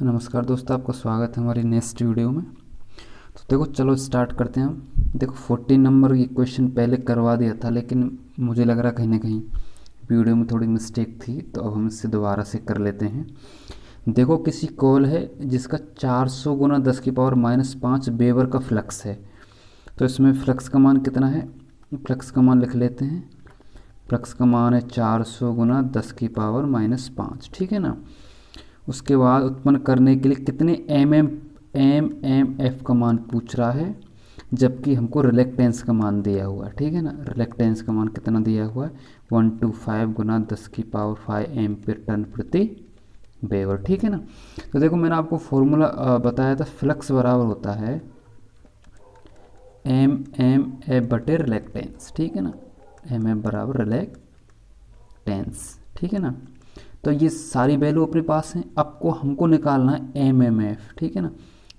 नमस्कार दोस्तों, आपका स्वागत है हमारी नेक्स्ट वीडियो में। तो देखो, चलो स्टार्ट करते हैं हम। देखो 14 नंबर ये क्वेश्चन पहले करवा दिया था, लेकिन मुझे लग रहा कहीं ना कहीं वीडियो में थोड़ी मिस्टेक थी, तो अब हम इससे दोबारा से कर लेते हैं। देखो, किसी कॉल है जिसका 400 गुना 10⁻⁻5 वेबर का फ्लक्स है। तो इसमें फ्लक्स का मान कितना है? फ्लक्स का मान लिख लेते हैं। फ्लक्स का मान है 400 गुना 10⁻⁻5, ठीक है ना। उसके बाद उत्पन्न करने के लिए कितने एम एफ का मान पूछ रहा है, जबकि हमको रिलेक्टेंस का मान दिया हुआ है, ठीक है ना। रिलेक्टेंस का मान कितना दिया हुआ है? 125 गुना 10⁵ एम्पीयर टन प्रति वेबर, ठीक है ना। तो देखो, मैंने आपको फॉर्मूला बताया था, फ्लक्स बराबर होता है एम एफ बटे रिलेक्टेंस, ठीक है ना। एम एफ बराबर रिलेक्टेंस, ठीक है ना। तो ये सारी वैल्यू अपने पास हैं। आपको हमको निकालना है एम एफ, ठीक है ना।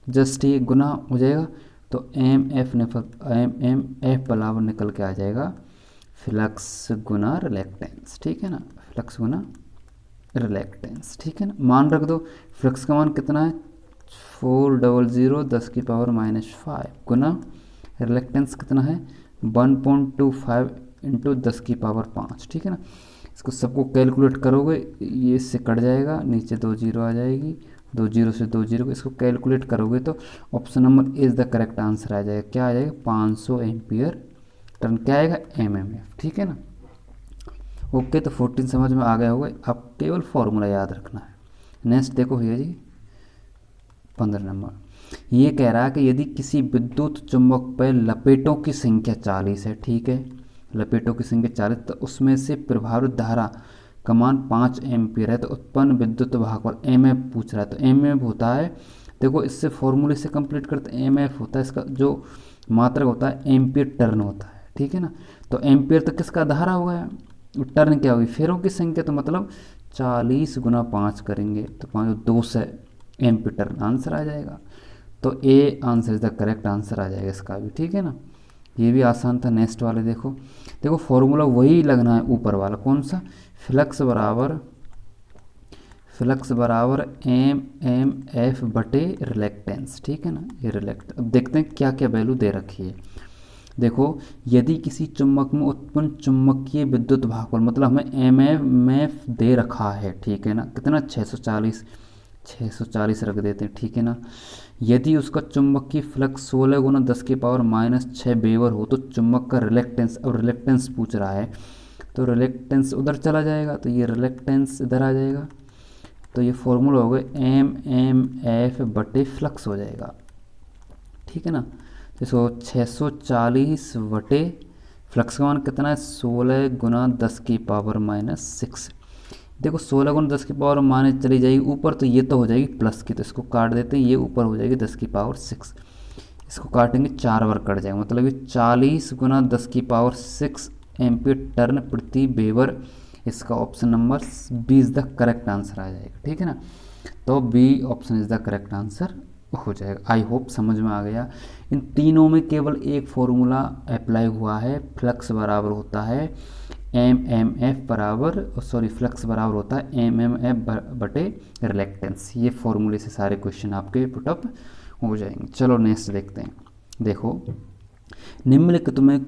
जस्ट ये गुना हो जाएगा तो एम एफ बराबर निकल के आ जाएगा फ्लक्स गुना रिलेक्टेंस, ठीक है ना। फ्लक्स गुना रिलेक्टेंस, ठीक है ना। मान रख दो, फ्लक्स का मान कितना है? 400 10⁻⁻5 गुना रिलेक्टेंस कितना है? 1.25 इंटू 10⁻5, ठीक है ना। इसको सबको कैलकुलेट करोगे, ये इससे कट जाएगा, नीचे 2 जीरो आ जाएगी, 2 जीरो से 2 जीरो, इसको कैलकुलेट करोगे तो option number is the correct answer आ जाएगा। क्या आ जाएगा? 500 एम्पियर टन। क्या आएगा? एम एफ, ठीक है ना। ओके, तो 14 समझ में आ गया होगा। अब केवल फॉर्मूला याद रखना है। नेक्स्ट देखो भैया जी, 15 नंबर। ये कह रहा है कि यदि किसी विद्युत चुंबक पर लपेटों की संख्या 40 है, ठीक है, लपेटों की संख्या 40, तो उसमें से प्रभावित धारा का मान 5 एम्पीयर है, तो उत्पन्न विद्युत भागफल एम एफ पूछ रहा है। तो एम एफ होता है, देखो इससे फॉर्मूले से कंप्लीट करते हैं। एम एफ होता है, इसका जो मात्रक होता है एम्पीयर टर्न होता है, ठीक है ना। तो एम्पीयर तो किसका? धारा हो गया। टर्न क्या होगी? फेरों की संख्या, तो मतलब 40 गुना 5 करेंगे तो 5 200 एम्पीयर टर्न आंसर आ जाएगा। तो a answer is the correct answer आ जाएगा इसका भी, ठीक है ना। ये भी आसान था। नेक्स्ट वाले देखो, देखो फॉर्मूला वही लगना है ऊपर वाला। कौन सा? फ्लक्स बराबर एम एफ बटे रिलेक्टेंस, ठीक है ना। ये रिलेक्ट, अब देखते हैं क्या क्या वैल्यू दे रखी है। देखो, यदि किसी चुम्बक में उत्पन्न चुम्बकीय विद्युत भागफल, मतलब हमें एम एफ दे रखा है, ठीक है ना। कितना? 640 रख देते हैं, ठीक है ना। यदि उसका चुंबकीय फ्लक्स 16 गुना 10⁻⁻6 वेबर हो, तो चुंबक का रिलेक्टेंस, अब रिलेक्टेंस पूछ रहा है, तो रिलेक्टेंस उधर चला जाएगा, तो ये रिलेक्टेंस इधर आ जाएगा। तो ये फॉर्मूला हो गया एम एफ बटे फ्लक्स हो जाएगा, ठीक है ना। तो इसको 640 बटे फ्लक्स का मान कितना है? 16 गुना 10⁻⁻6। देखो 16 गुना 10⁻⁻ चली जाएगी ऊपर, तो ये तो हो जाएगी प्लस की, तो इसको काट देते हैं। ये ऊपर हो जाएगी 10⁻6, इसको काटेंगे 4 बार कट जाएगा, मतलब ये 40 गुना 10⁻6 एम्पीयर टर्न प्रति वेबर। इसका option number B is the correct answer आ जाएगा, ठीक है ना। तो B option is the correct answer हो जाएगा। आई होप समझ में आ गया। इन तीनों में केवल एक फॉर्मूला अप्लाई हुआ है। फ्लक्स बराबर होता है एम एफ बराबर, सॉरी, फ्लक्स बराबर होता है एम एफ बटे रिलेक्टेंस। ये फॉर्मूले से सारे क्वेश्चन आपके पुटअप हो जाएंगे। चलो नेक्स्ट देखते हैं। देखो, निम्नलिखित में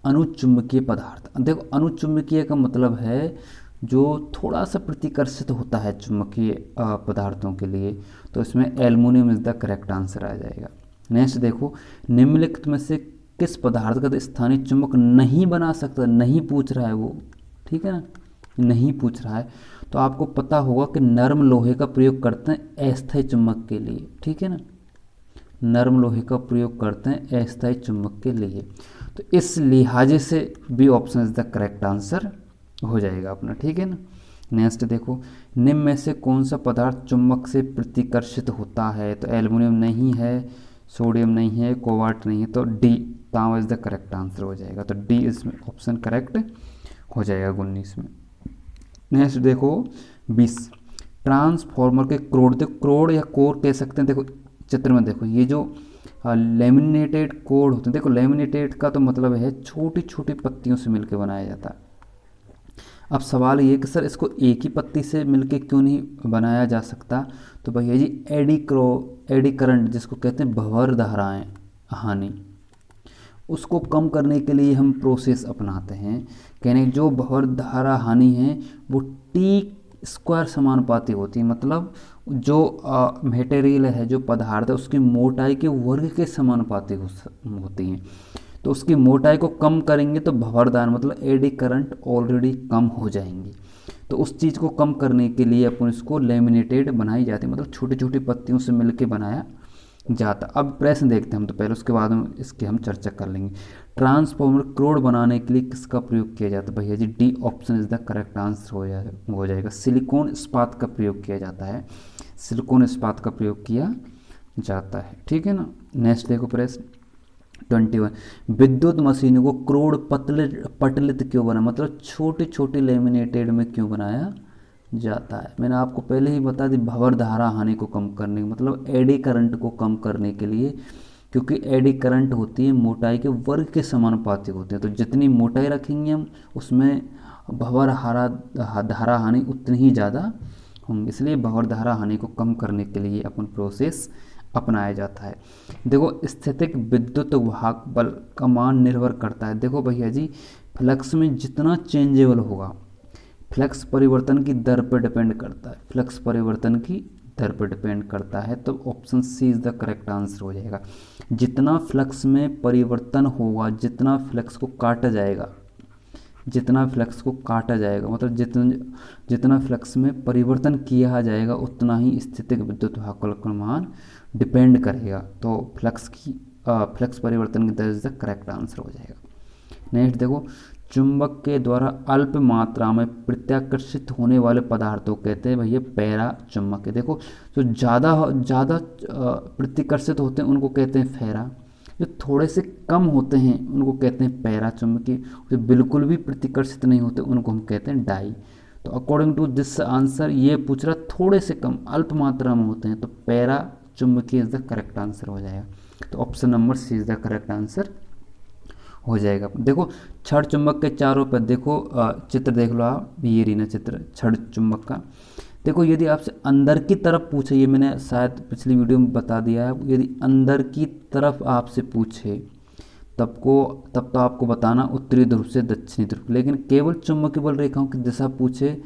अनुचुंबकीय पदार्थ। देखो, अनुचुंबकीय का मतलब है जो थोड़ा सा प्रतिकर्षित होता है चुंबकीय पदार्थों के लिए, तो इसमें aluminium is the correct answer आ जाएगा। नेक्स्ट देखो, निम्नलिखित में से किस पदार्थ का स्थानीय चुंबक नहीं बना सकता? नहीं पूछ रहा है वो, ठीक है ना, नहीं पूछ रहा है। तो आपको पता होगा कि नर्म लोहे का प्रयोग करते हैं अस्थायी चुंबक के लिए, ठीक है ना। नर्म लोहे का प्रयोग करते हैं अस्थायी चुंबक के लिए, तो इस लिहाजे से B option is the correct answer हो जाएगा अपना, ठीक है ना। नेक्स्ट देखो, निम्न में से कौन सा पदार्थ चुंबक से प्रतिकर्षित होता है? तो एल्युमिनियम नहीं है, सोडियम नहीं है, कोबाल्ट नहीं है, तो डी तांबा इज द करेक्ट आंसर हो जाएगा। तो डी इसमें ऑप्शन करेक्ट हो जाएगा 19 में। नेक्स्ट देखो 20, ट्रांसफॉर्मर के क्रोड। देखो क्रोड या कोर कह सकते हैं। देखो चित्र में देखो, ये जो लेमिनेटेड कोड होते हैं, देखो लेमिनेटेड का तो मतलब है छोटी छोटी पत्तियों से मिलकर बनाया जाता है। अब सवाल ये कि सर इसको एक ही पत्ती से मिलके क्यों नहीं बनाया जा सकता, तो भैया जी एडी करंट जिसको कहते हैं भंवर धाराएं हानि, उसको कम करने के लिए हम प्रोसेस अपनाते हैं। कहने जो भंवर धारा हानि है वो टी स्क्वायर समानुपाती होती है, मतलब जो मटेरियल है, जो पदार्थ है, उसकी मोटाई के वर्ग के समानुपाती होती हैं। तो उसकी मोटाई को कम करेंगे तो भंवरदान मतलब एडी करंट ऑलरेडी कम हो जाएंगी। तो उस चीज़ को कम करने के लिए अपन इसको लेमिनेटेड बनाई जाती है, मतलब छोटी छोटी पत्तियों से मिलके बनाया जाता। अब प्रश्न देखते हैं हम तो पहले, उसके बाद में इसकी हम चर्चा कर लेंगे। ट्रांसफॉर्मर क्रोड बनाने के लिए किसका प्रयोग किया जाता है, भैया G D option is the correct answer हो जाएगा। सिलिकॉन इस्पात का प्रयोग किया जाता है, सिलिकॉन इस्पात का प्रयोग किया जाता है, ठीक है ना। नेक्स्ट देखो प्रश्न 21, विद्युत मशीनों को क्रोड पटलित क्यों बना, मतलब छोटे छोटे लेमिनेटेड में क्यों बनाया जाता है। मैंने आपको पहले ही बता दी, भंवर धारा हानि को कम करने, मतलब एडी करंट को कम करने के लिए, क्योंकि एडी करंट होती है मोटाई के वर्ग के समानुपाती होते हैं। तो जितनी मोटाई रखेंगे हम उसमें भंवर धारा हानि उतनी ही ज़्यादा होंगी, इसलिए भंवर धारा हानि को कम करने के लिए अपन प्रोसेस अपनाया जाता है। देखो स्थितिक विद्युत वाहक बल का मान निर्भर करता है। देखो भैया जी फ्लक्स में जितना चेंजेबल होगा, फ्लक्स परिवर्तन की दर पर डिपेंड करता है, फ्लक्स परिवर्तन की दर पर डिपेंड करता है। तो option C is the correct answer हो जाएगा। जितना फ्लक्स में परिवर्तन होगा, जितना फ्लक्स को काटा जाएगा, जितना फ्लक्स को काटा जाएगा मतलब जितना फ्लक्स में परिवर्तन किया जाएगा उतना ही स्थितिक विद्युत वाहक बल का मान डिपेंड करेगा। तो फ्लक्स परिवर्तन की दर इज द करेक्ट आंसर हो जाएगा। नेक्स्ट देखो, चुंबक के द्वारा अल्प मात्रा में प्रत्याकर्षित होने वाले पदार्थों कहते हैं भैया पैरा चुंबक। देखो जो ज़्यादा प्रतिकर्षित होते हैं उनको कहते हैं फेरा, जो थोड़े से कम होते हैं उनको कहते हैं पैरा चुंबकीय, जो बिल्कुल भी प्रतिकर्षित नहीं होते उनको हम कहते हैं डाई। तो अकॉर्डिंग टू दिस आंसर ये पूछ रहा थोड़े से कम अल्प मात्रा में होते हैं, तो पैरा चुंबकीय इज द करेक्ट आंसर हो जाएगा। तो option number C is the correct answer हो जाएगा। देखो छड़ चुंबक के चारों पर देखो चित्र देख लो आप, ये रीना चित्र छड़ चुंबक का। देखो यदि आपसे अंदर की तरफ पूछे, ये मैंने शायद पिछली वीडियो में बता दिया है, यदि अंदर की तरफ आपसे पूछे तब तो आपको बताना उत्तरी ध्रुव से दक्षिणी ध्रुव। लेकिन केवल चुंबकीय बल रेखाओं की दिशा पूछे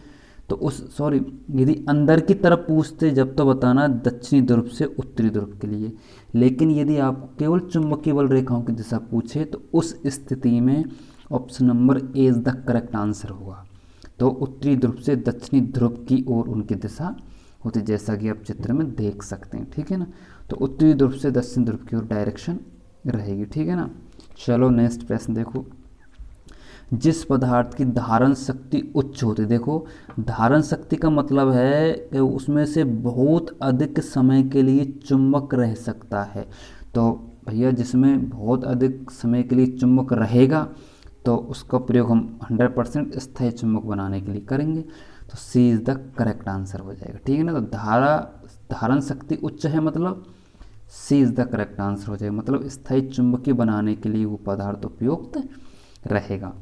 तो यदि अंदर की तरफ पूछते जब तो बताना दक्षिणी ध्रुव से उत्तरी ध्रुव के लिए। लेकिन यदि आपको केवल चुंबकीय बल रेखाओं की दिशा पूछे तो उस स्थिति में option number A is the correct answer होगा। तो उत्तरी ध्रुव से दक्षिणी ध्रुव की ओर उनकी दिशा होती, जैसा कि आप चित्र में देख सकते हैं, ठीक है ना। तो उत्तरी ध्रुव से दक्षिण ध्रुव की ओर डायरेक्शन रहेगी, ठीक है ना। चलो नेक्स्ट प्रश्न देखो, जिस पदार्थ की धारण शक्ति उच्च होती, देखो धारण शक्ति का मतलब है कि उसमें से बहुत अधिक समय के लिए चुंबक रह सकता है। तो भैया जिसमें बहुत अधिक समय के लिए चुंबक रहेगा तो उसका प्रयोग हम 100% स्थायी चुंबक बनाने के लिए करेंगे। तो सी इज़ द करेक्ट आंसर हो जाएगा, ठीक है ना। तो धारण शक्ति उच्च है मतलब सी इज़ द करेक्ट आंसर हो जाएगा, मतलब स्थायी चुंबकीय बनाने के लिए वो पदार्थ उपयुक्त रहेगा।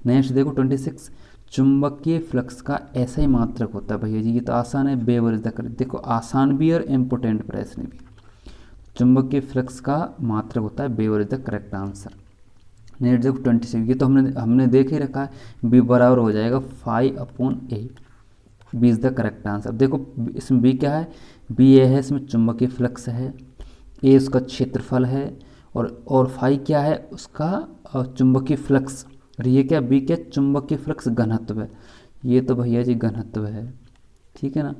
नेक्स्ट देखो 26, चुंबकीय फ्लक्स का ऐसा ही मात्रक होता है। भैया जी ये तो आसान है, वेबर इज द करेक्ट। देखो आसान भी और इम्पोर्टेंट प्रश्न भी। चुंबकीय फ्लक्स का मात्रक होता है weber is the correct answer. Next देखो 26, ये तो हमने देख ही रखा है, बी बराबर हो जाएगा 5/8, B is the correct answer. देखो इसमें बी क्या है, बी ए है, इसमें चुंबकीय फ्लक्स है, ए उसका क्षेत्रफल है और फाई क्या है उसका चुंबकीय फ्लक्स, और ये क्या बी क्या चुंबकीय फ्लक्स घनत्व है। ये तो भैया जी घनत्व है, ठीक है ना।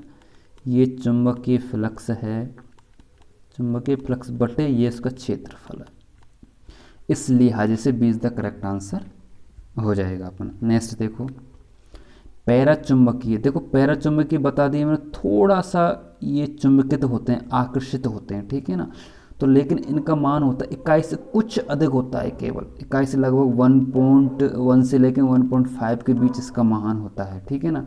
ये चुंबकीय फ्लक्स है, चुंबकीय फ्लक्स बटे ये इसका क्षेत्रफल है, इस लिहाजे से B is the correct answer हो जाएगा अपना। नेक्स्ट देखो पैरा चुंबकीय, देखो पैरा चुंबकीय बता दिए मैंने, थोड़ा सा ये चुंबकित होते हैं, आकर्षित होते हैं, ठीक है ना। तो लेकिन इनका मान होता है इकाई से कुछ अधिक होता है, केवल इकाई से लगभग 1.1 से लेकर 1.5 के बीच इसका मान होता है, ठीक है ना,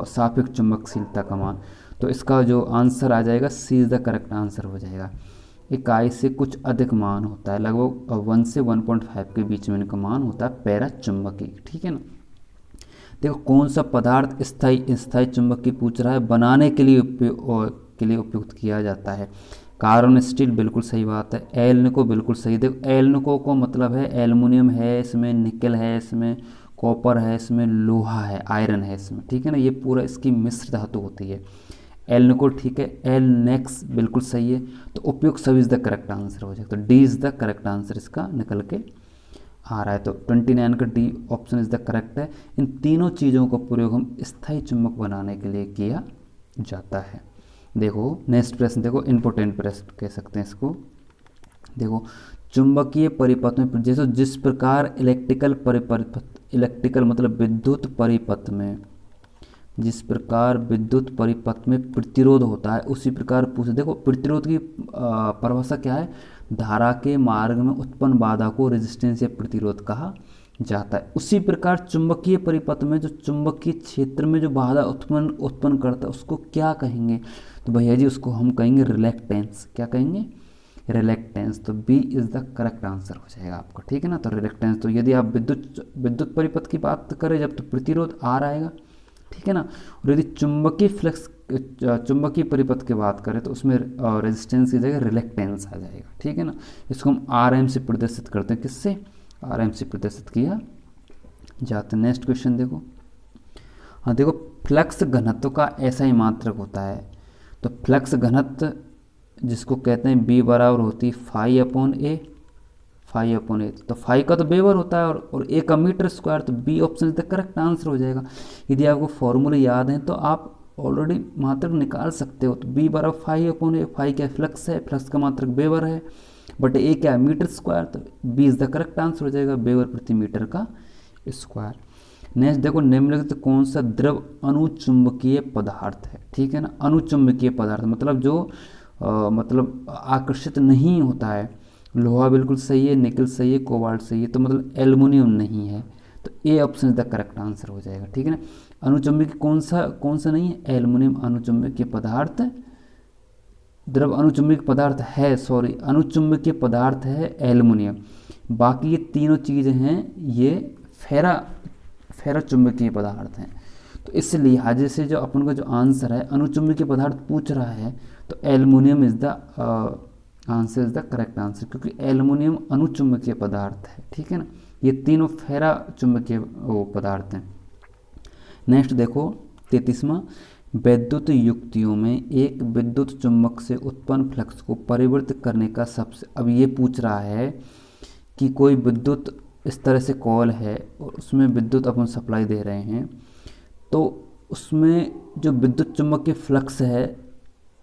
सापेक्ष चुंबकशीलता का मान। तो इसका जो आंसर आ जाएगा सी इज द करेक्ट आंसर हो जाएगा। इकाई से कुछ अधिक मान होता है, लगभग 1 से 1.5 के बीच में इनका मान होता है पैरा चुंबकीय, ठीक है ना। देखो कौन सा पदार्थ स्थायी स्थायी चुंबकीय पूछ रहा है, बनाने के लिए उपयुक्त किया जाता है। कार्बन स्टील बिल्कुल सही बात है। एल्निको बिल्कुल सही। देखो एल्निको को मतलब है एल्युमिनियम है इसमें, निकल है इसमें, कॉपर है इसमें, लोहा है, आयरन है इसमें, ठीक है ना, ये पूरा इसकी मिश्र धातु होती है। एल्निको ठीक है। एल नेक्स बिल्कुल सही है। तो उपयुक्त सभी इज द करेक्ट आंसर हो जाएगा। तो D is the correct answer इसका निकल के आ रहा है। तो 29 का D option is the correct है। इन तीनों चीज़ों का प्रयोग हम स्थायी चुंबक बनाने के लिए किया जाता है। देखो नेक्स्ट प्रश्न देखो, इम्पोर्टेंट प्रश्न कह सकते हैं इसको। देखो चुंबकीय परिपथ में जैसे जिस प्रकार इलेक्ट्रिकल मतलब विद्युत परिपथ में, जिस प्रकार विद्युत परिपथ में प्रतिरोध होता है उसी प्रकार पूछ। देखो प्रतिरोध की परिभाषा क्या है, धारा के मार्ग में उत्पन्न बाधा को रेजिस्टेंस या प्रतिरोध कहा जाता है। उसी प्रकार चुंबकीय परिपथ में जो चुंबकीय क्षेत्र में जो बाधा उत्पन्न करता है उसको क्या कहेंगे, तो भैया जी उसको हम कहेंगे रिलेक्टेंस। क्या कहेंगे, रिलेक्टेंस। तो B is the correct answer हो जाएगा आपका, ठीक है ना। तो रिलेक्टेंस, तो यदि आप विद्युत परिपथ की बात करें जब, तो प्रतिरोध आर आएगा, ठीक है ना। और यदि चुंबकीय परिपथ की बात करें तो उसमें रेजिस्टेंस की जगह रिलेक्टेंस आ जाएगा, ठीक है ना। इसको हम आर एम से प्रदर्शित करते हैं, किससे, आर एम से प्रदर्शित किया जाता है। नेक्स्ट क्वेश्चन देखो, हाँ देखो फ्लक्स घनत्व का ऐसा ही मात्रक होता है। तो फ्लक्स घनत्व जिसको कहते हैं बी बराबर होती है फाई अपॉन ए, तो फाई का तो वेबर होता है और ए का मीटर स्क्वायर। तो B option is the correct answer हो जाएगा। यदि आपको फॉर्मूले याद हैं तो आप ऑलरेडी मात्रक निकाल सकते हो। तो बी बराबर फाई अपॉन ए, फाई क्या फ्लक्स है, फ्लक्स का मात्रक वेबर है, बट ए क्या है मीटर स्क्वायर। तो B is the correct answer हो जाएगा, वेबर प्रति मीटर का स्क्वायर। नेक्स्ट देखो निम्नलिखित कौन सा द्रव अनुचुंबकीय पदार्थ है, ठीक है ना। अनुचुंबकीय पदार्थ मतलब जो मतलब आकर्षित नहीं होता है। लोहा बिल्कुल सही है, निकल सही है, कोबाल्ट सही है, तो मतलब एल्युमिनियम नहीं है। तो A option is the correct answer हो जाएगा, ठीक है ना। अनुचुंबकीय कौन सा नहीं है, एल्युमिनियम अनुचुंबकीय पदार्थ, द्रव अनुचुंबकीय पदार्थ है, सॉरी अनुचुंबकीय पदार्थ है एल्युमिनियम। बाकी ये तीनों चीज़ें हैं ये फेरा चुंबकीय पदार्थ हैं। तो इस लिहाजे से जो अपन का जो आंसर है अनुचुंबकीय पदार्थ पूछ रहा है, तो aluminium is the answer is the correct answer, क्योंकि एल्युमिनियम अनुचुंबकीय पदार्थ है, ठीक है ना। ये तीनों फेरा चुंबकीय पदार्थ हैं। नेक्स्ट देखो 33वां, वैद्युत युक्तियों में एक विद्युत चुंबक से उत्पन्न फ्लक्स को परिवर्तित करने का सबसे, अब ये पूछ रहा है कि कोई विद्युत इस तरह से कॉल है और उसमें विद्युत अपन सप्लाई दे रहे हैं, तो उसमें जो विद्युत चुंबकीय फ्लक्स है,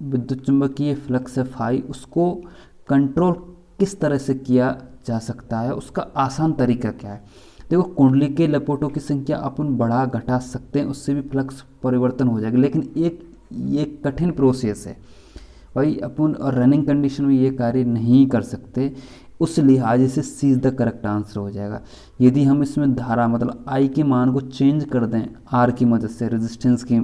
विद्युत चुंबकीय फ्लक्स है फाई, उसको कंट्रोल किस तरह से किया जा सकता है, उसका आसान तरीका क्या है। देखो कुंडली के लपेटों की संख्या अपन बढ़ा घटा सकते हैं, उससे भी फ्लक्स परिवर्तन हो जाएगा, लेकिन ये कठिन प्रोसेस है भाई, अपन रनिंग कंडीशन में ये कार्य नहीं कर सकते। उस लिहाज से सी इज द करेक्ट आंसर हो जाएगा। यदि हम इसमें धारा मतलब आई के मान को चेंज कर दें आर की मदद से, रेजिस्टेंस की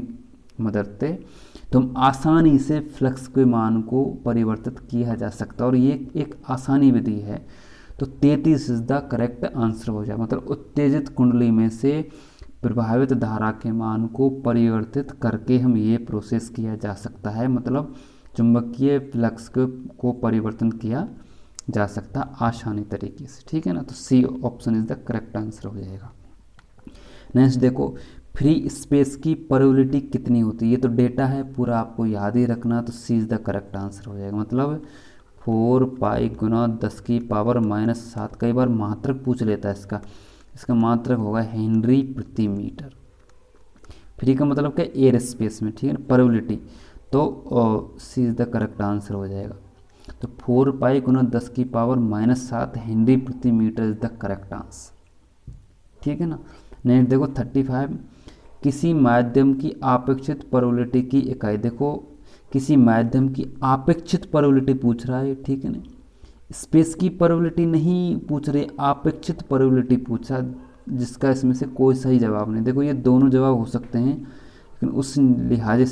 मदद से, तो हम आसानी से फ्लक्स के मान को परिवर्तित किया जा सकता है, और ये एक आसानी विधि है। तो 33 इज द करेक्ट आंसर हो जाएगा। मतलब उत्तेजित कुंडली में से प्रभावित धारा के मान को परिवर्तित करके हम ये प्रोसेस किया जा सकता है, मतलब चुंबकीय फ्लक्स को परिवर्तन किया जा सकता आसानी तरीके से, ठीक है ना। तो C option is the correct answer हो जाएगा। नेक्स्ट देखो फ्री स्पेस की प्रोबेबिलिटी कितनी होती है, ये तो डेटा है पूरा आपको याद ही रखना। तो C is the correct answer हो जाएगा, मतलब 4 पाई गुना 10 की पावर -7। कई बार मात्रक पूछ लेता है इसका मात्रक होगा हेनरी प्रति मीटर। फ्री का मतलब क्या, एयर स्पेस में, ठीक है ना, प्रोबेबिलिटी। तो C is the correct answer हो जाएगा। तो 4 पाई गुना 10 की पावर -7 हेनरी प्रति meter is the correct answer, ठीक है ना। नेक्स्ट देखो 35, किसी माध्यम की आपेक्षित प्रोबेबिलिटी की इकाई। देखो किसी माध्यम की आपेक्षित प्रोबेबिलिटी पूछ रहा है, ठीक है ना, स्पेस की प्रोबेबिलिटी नहीं पूछ रही, आपेक्षित प्रोबेबिलिटी पूछा, जिसका इसमें से कोई सही जवाब नहीं। देखो ये दोनों जवाब हो सकते हैं, लेकिन उस लिहाजे